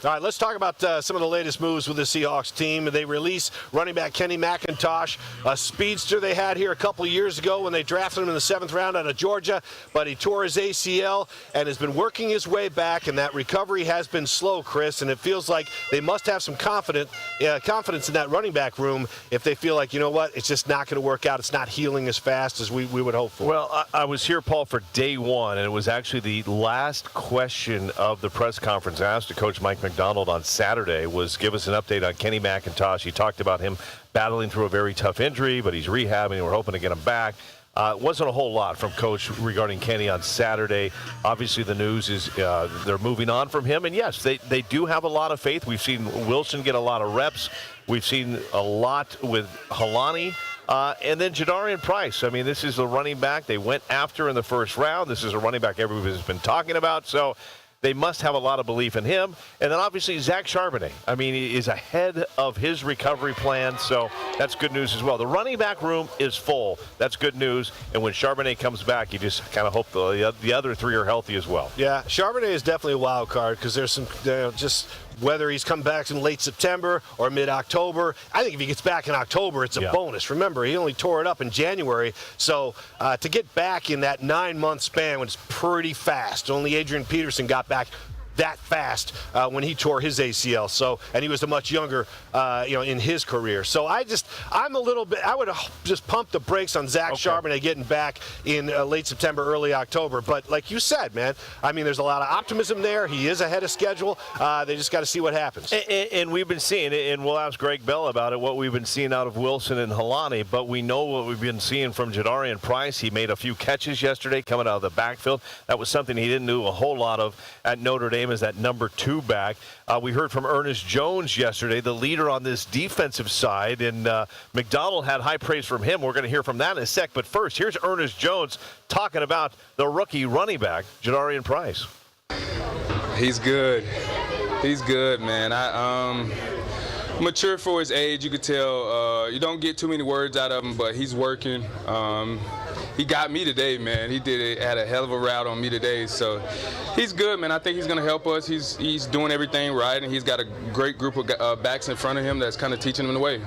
All right, let's talk about some of the latest moves with the Seahawks team. They release running back Kenny McIntosh, a speedster they had here a couple of years ago when they drafted him in the 7th round out of Georgia, but he tore his ACL and has been working his way back, and that recovery has been slow, Chris, and it feels like they must have some confidence in that running back room if they feel like, you know what, it's just not going to work out. It's not healing as fast as we would hope for. Well, I was here, Paul, for day one, and it was actually the last question of the press conference asked to Coach Mike McDonald on Saturday was give us an update on Kenny McIntosh. He talked about him battling through a very tough injury, but he's rehabbing, and we're hoping to get him back. It wasn't a whole lot from Coach regarding Kenny on Saturday. Obviously, the news is they're moving on from him, and yes, they do have a lot of faith. We've seen Wilson get a lot of reps. We've seen a lot with Halani. And then Jadarian Price. I mean, this is the running back they went after in the first round. This is a running back everybody's been talking about. So they must have a lot of belief in him. And then obviously Zach Charbonnet. I mean, he is ahead of his recovery plan, so that's good news as well. The running back room is full. That's good news. And when Charbonnet comes back, you just kind of hope the other three are healthy as well. Yeah, Charbonnet is definitely a wild card because there's some just whether he's come back in late September or mid-October. I think if he gets back in October, it's a bonus. Remember, he only tore it up in January. So to get back in that 9-month span was pretty fast. Only Adrian Peterson got back that fast when he tore his ACL. So, and he was a much younger, in his career. So I would just pump the brakes on Zach Charbonnet getting back in late September, early October. But like you said, man, I mean, there's a lot of optimism there. He is ahead of schedule. They just got to see what happens. And we've been seeing, and we'll ask Greg Bell about it, what we've been seeing out of Wilson and Halani. But we know what we've been seeing from Jadarian Price. He made a few catches yesterday coming out of the backfield. That was something he didn't do a whole lot of at Notre Dame as that number 2 back. We heard from Ernest Jones yesterday, the leader on this defensive side, and McDonald had high praise from him. We're going to hear from that in a sec. But first, here's Ernest Jones talking about the rookie running back, Jadarian Price. He's good. He's good, man. Mature for his age, you could tell. You don't get too many words out of him, but he's working. He got me today, man. He had a hell of a route on me today. So he's good, man. I think he's going to help us. He's doing everything right, and he's got a great group of backs in front of him that's kind of teaching him the way.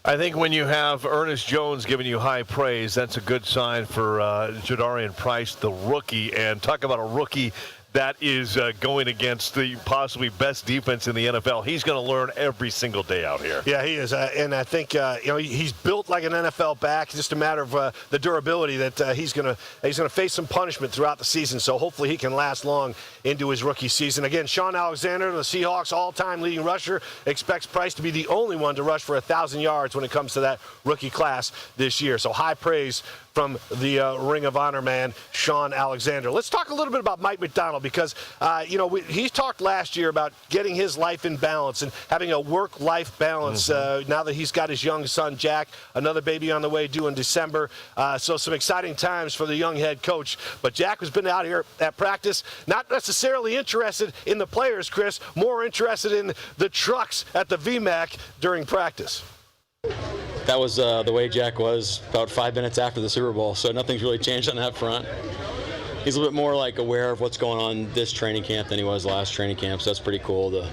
I think when you have Ernest Jones giving you high praise, that's a good sign for Jadarian Price, the rookie. And talk about a rookie that is going against the possibly best defense in the NFL. He's going to learn every single day out here. Yeah, he is. And I think, he's built like an NFL back. It's just a matter of the durability that he's going to face some punishment throughout the season. So hopefully he can last long into his rookie season. Again, Sean Alexander, the Seahawks all-time leading rusher, expects Price to be the only one to rush for 1,000 yards when it comes to that rookie class this year. So high praise from the Ring of Honor man, Sean Alexander. Let's talk a little bit about Mike McDonald because, he talked last year about getting his life in balance and having a work-life balance now that he's got his young son, Jack, another baby on the way due in December. So some exciting times for the young head coach. But Jack has been out here at practice, not necessarily interested in the players, Chris, more interested in the trucks at the VMAC during practice. That was the way Jack was about 5 minutes after the Super Bowl, so nothing's really changed on that front. He's a little bit more like aware of what's going on this training camp than he was last training camp, so that's pretty cool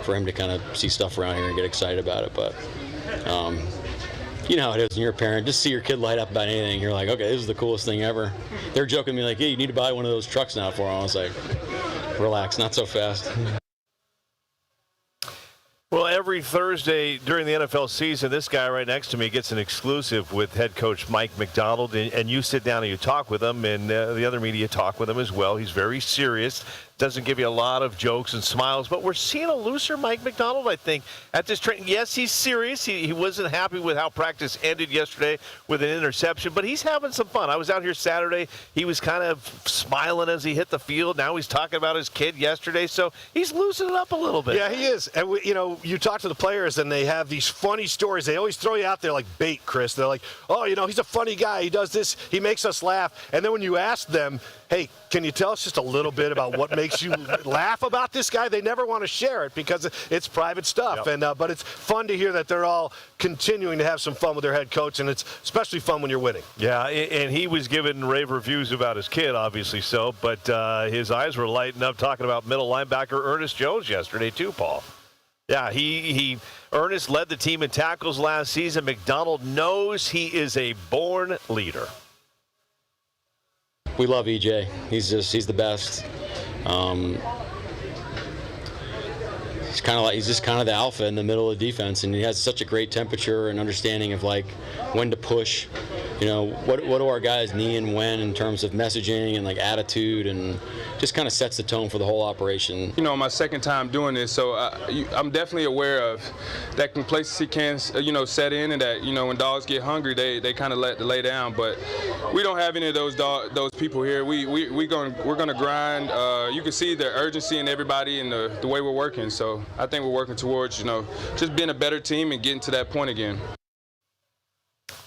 for him to kind of see stuff around here and get excited about it. But you know how it is when you're a parent, just see your kid light up about anything, you're like, okay, this is the coolest thing ever. They're joking me like, hey, you need to buy one of those trucks now for him. I was like, relax, not so fast. Well, every Thursday during the NFL season, this guy right next to me gets an exclusive with head coach Mike McDonald, and you sit down and you talk with him, and the other media talk with him as well. He's very serious, doesn't give you a lot of jokes and smiles, but we're seeing a looser Mike McDonald, I think, at this training. Yes, he's serious. He wasn't happy with how practice ended yesterday with an interception, but he's having some fun. I was out here Saturday. He was kind of smiling as he hit the field. Now he's talking about his kid yesterday, so he's loosening up a little bit. Yeah, he is. And, you talk to the players, and they have these funny stories. They always throw you out there like bait, Chris. They're like, oh, he's a funny guy. He does this. He makes us laugh. And then when you ask them, hey, can you tell us just a little bit about what makes makes you laugh about this guy. They never want to share it because it's private stuff. Yep. But it's fun to hear that they're all continuing to have some fun with their head coach, and it's especially fun when you're winning. Yeah, and he was giving rave reviews about his kid, obviously so, but his eyes were lighting up talking about middle linebacker Ernest Jones yesterday too, Paul. Yeah, Ernest led the team in tackles last season. McDonald knows he is a born leader. We love EJ. He's the best. He's just kind of the alpha in the middle of the defense, and he has such a great temperature and understanding of like when to push. You know, what do our guys need and when in terms of messaging and like attitude, and just kind of sets the tone for the whole operation. You know, my second time doing this, so I'm definitely aware of that complacency can, set in, and that, when dogs get hungry, they kind of lay down. But we don't have any of those people here. We're gonna grind. You can see the urgency in everybody and the way we're working. So I think we're working towards, just being a better team and getting to that point again.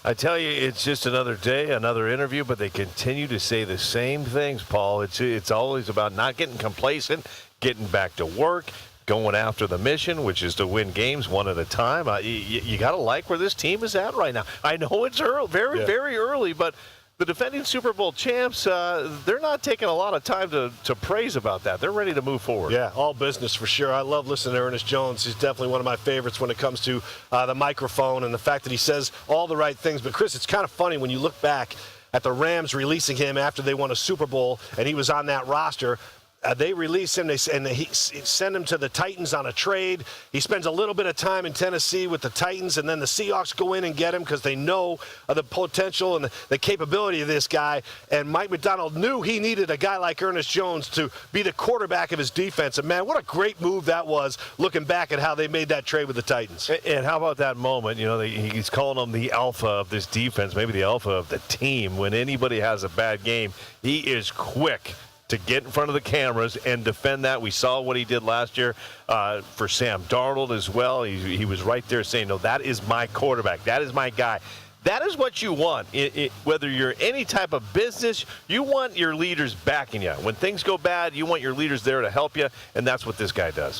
I tell you, it's just another day, another interview, but they continue to say the same things, Paul. It's always about not getting complacent, getting back to work, going after the mission, which is to win games one at a time. You got to like where this team is at right now. I know it's early, very early, but the defending Super Bowl champs, they're not taking a lot of time to praise about that. They're ready to move forward. Yeah, all business for sure. I love listening to Ernest Jones. He's definitely one of my favorites when it comes to the microphone and the fact that he says all the right things. But, Chris, it's kind of funny when you look back at the Rams releasing him after they won a Super Bowl and he was on that roster. They release him, and he send him to the Titans on a trade. He spends a little bit of time in Tennessee with the Titans, and then the Seahawks go in and get him because they know the potential and the capability of this guy. And Mike McDonald knew he needed a guy like Ernest Jones to be the quarterback of his defense. And, man, what a great move that was, looking back at how they made that trade with the Titans. And how about that moment? He's calling him the alpha of this defense, maybe the alpha of the team. When anybody has a bad game, he is quick to get in front of the cameras and defend that. We saw what he did last year for Sam Darnold as well. He was right there saying, no, that is my quarterback. That is my guy. That is what you want. Whether you're any type of business, you want your leaders backing you. When things go bad, you want your leaders there to help you, and that's what this guy does.